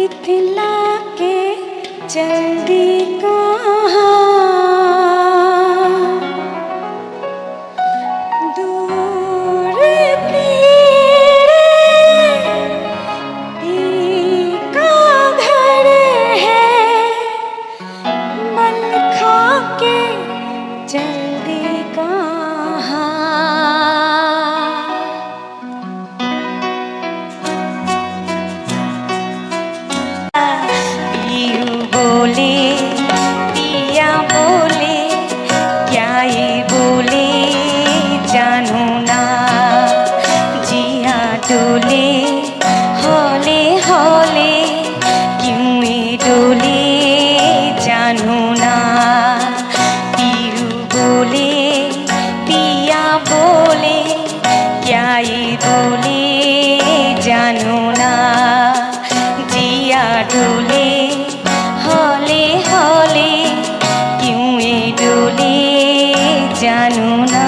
इतला के जल्दी कहाँ दूर पीर का घर है मन खा के जल्दी कहाँ बोले पिया बोले क्या ये बोले जानू ना जिया डोले हौले हौले क्यों ये डोले जानू ना पीरू बोले पिया बोले क्या ये बोले जानू ना जिया डोले हौले हौले क्यों ये डोले जानू ना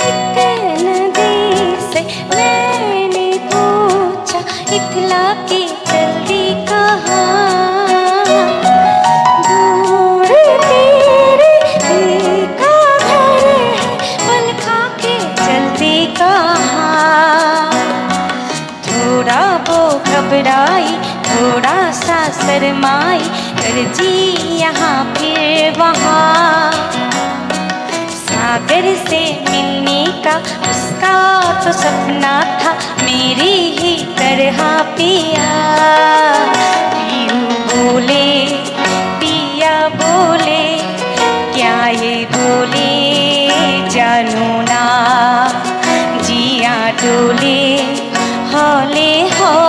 एक नदी से मैंने पूछा इतला के जल्दी कहाँ थोड़ा वो घबराई थोड़ा सा शर्माई कर जी यहाँ फिर वहाँ सागर से मिलने का उसका तो सपना था मेरी ही तरह पिया पीरू बोले पिया बोले क्या ये बोले जानू ना जिया डोले हौले हौले